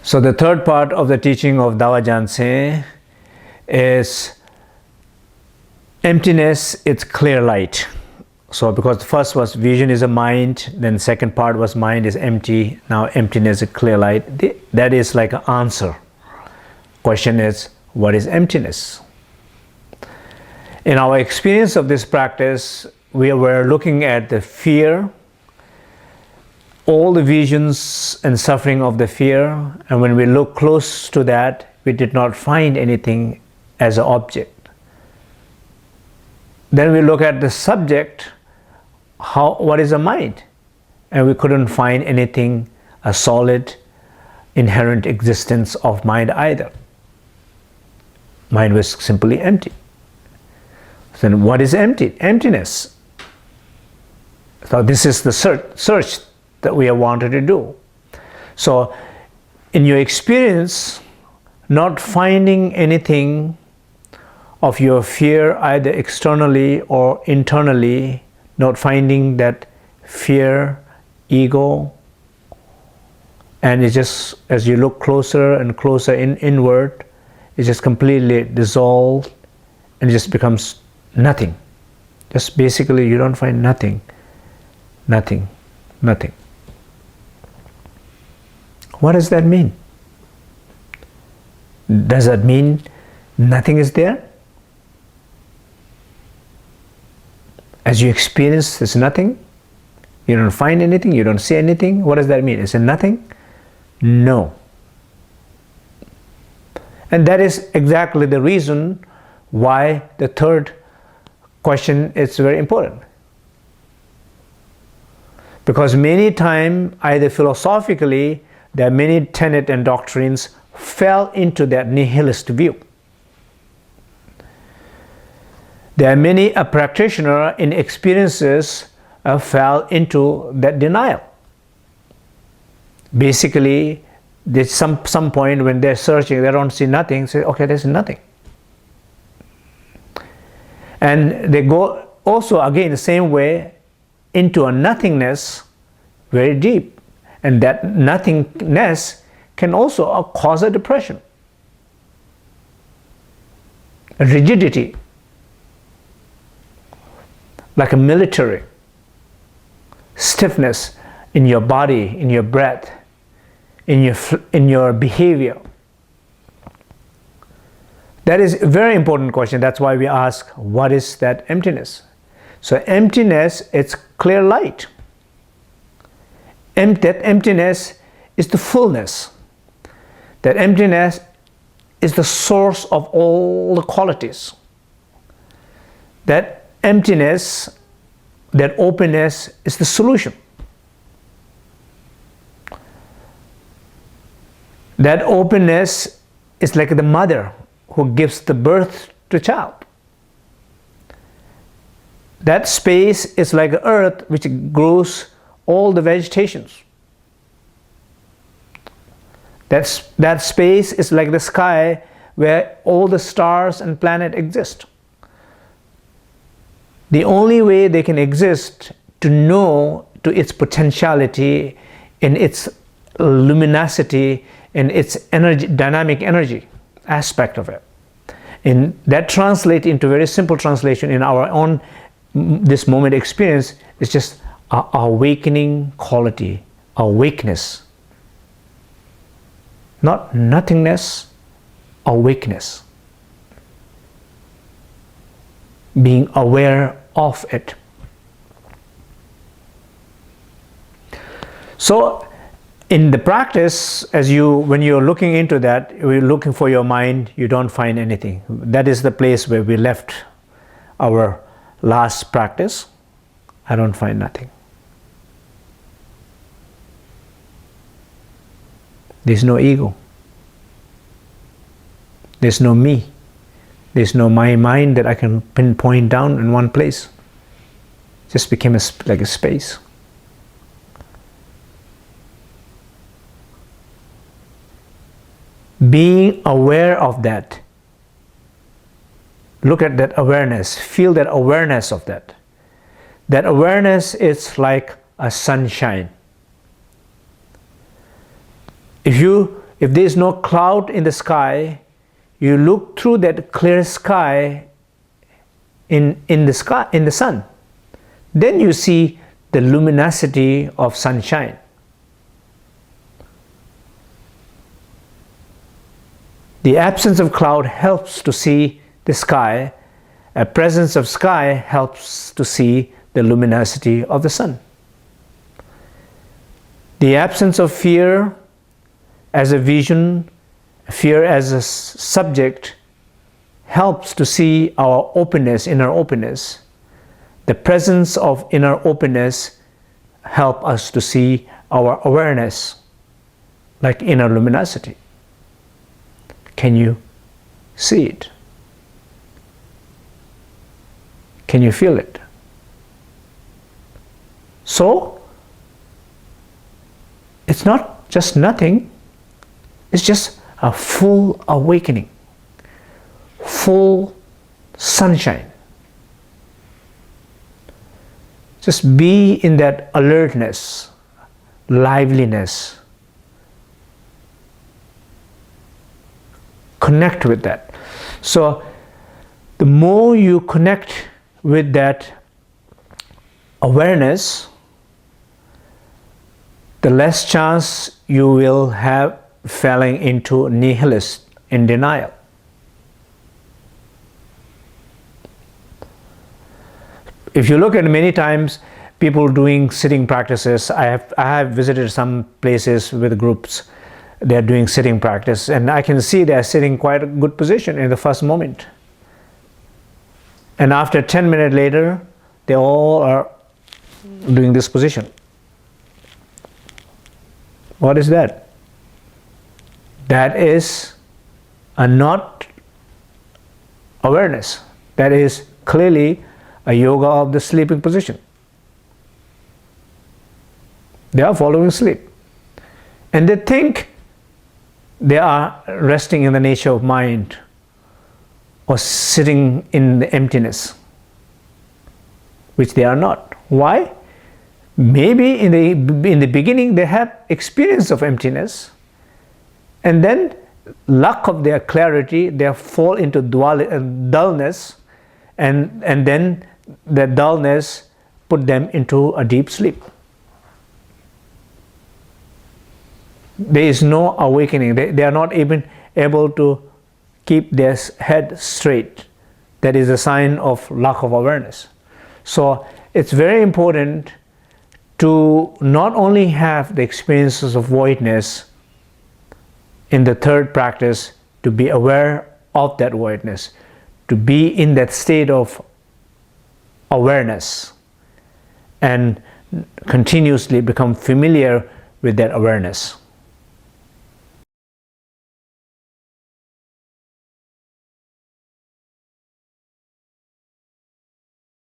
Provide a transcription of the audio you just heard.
So the third part of the teaching of Dao Janse is emptiness, it's clear light. So because the first was vision is a mind, then second part was mind is empty, now emptiness is clear light. That is like an answer. Question is, what is emptiness? In our experience of this practice, we were looking at the fear, all the visions and suffering of the fear, and when we look close to that, we did not find anything as an object. Then we look at the subject, what is a mind? And we couldn't find anything, a solid, inherent existence of mind either. Mind was simply empty. Then what is empty? Emptiness. So this is the search that we have wanted to do. So in your experience, not finding anything of your fear either externally or internally, not finding that fear, ego, and it's just as you look closer and closer inward, it just completely dissolved and it just becomes nothing. Just basically you don't find nothing, nothing, nothing. What does that mean? Does that mean nothing is there? As you experience, there's nothing? You don't find anything? You don't see anything? What does that mean? Is it nothing? No. And that is exactly the reason why the third question is very important. Because many times, either philosophically, there are many tenets and doctrines fell into that nihilist view. There are many practitioners in experiences fell into that denial. Basically, there's some point when they're searching, they don't see nothing, say, okay, there's nothing. And they go also again the same way into a nothingness very deep. And that nothingness can also cause a depression, a rigidity, like a military stiffness in your body, in your breath, in your behavior. That is a very important question. That's why we ask, what is that emptiness? So emptiness, it's clear light. That emptiness is the fullness. That emptiness is the source of all the qualities. That emptiness, that openness is the solution. That openness is like the mother who gives the birth to child. That space is like earth which grows all the vegetations. That space is like the sky where all the stars and planets exist. The only way they can exist to know to its potentiality, in its luminosity, in its energy, dynamic energy aspect of it. And that translates into very simple translation in our own this moment experience is just awakening quality, awakeness. Not nothingness, awakeness. Being aware of it. So in the practice, when you're looking into that, you're looking for your mind, you don't find anything. That is the place where we left our last practice. I don't find nothing. There's no ego. There's no me. There's no my mind that I can pinpoint down in one place. Just became like a space. Being aware of that. Look at that awareness. Feel that awareness of that. That awareness is like a sunshine. If you if there is no cloud in the sky, you look through that clear sky in the sun. Then you see the luminosity of sunshine. The absence of cloud helps to see the sky. A presence of sky helps to see the luminosity of the sun. The absence of fear as a vision, fear as a subject, helps to see our openness, inner openness. The presence of inner openness helps us to see our awareness, like inner luminosity. Can you see it? Can you feel it? So, it's not just nothing, it's just a full awakening, full sunshine. Just be in that alertness, liveliness. Connect with that. So, the more you connect with that awareness, the less chance you will have falling into nihilist in denial. If you look at many times people doing sitting practices, I have visited some places with groups, they are doing sitting practice, and I can see they are sitting quite a good position in the first moment. And after 10 minutes later, they all are doing this position. What is that? That is a not awareness. That is clearly a yoga of the sleeping position. They are following sleep. And they think they are resting in the nature of mind or sitting in the emptiness, which they are not. Why? Maybe in the beginning they had experience of emptiness, and then lack of their clarity, they fall into dullness, and then the dullness put them into a deep sleep. There is no awakening. They are not even able to keep their head straight. That is a sign of lack of awareness. So it's very important to not only have the experiences of voidness in the third practice, to be aware of that voidness, to be in that state of awareness and continuously become familiar with that awareness.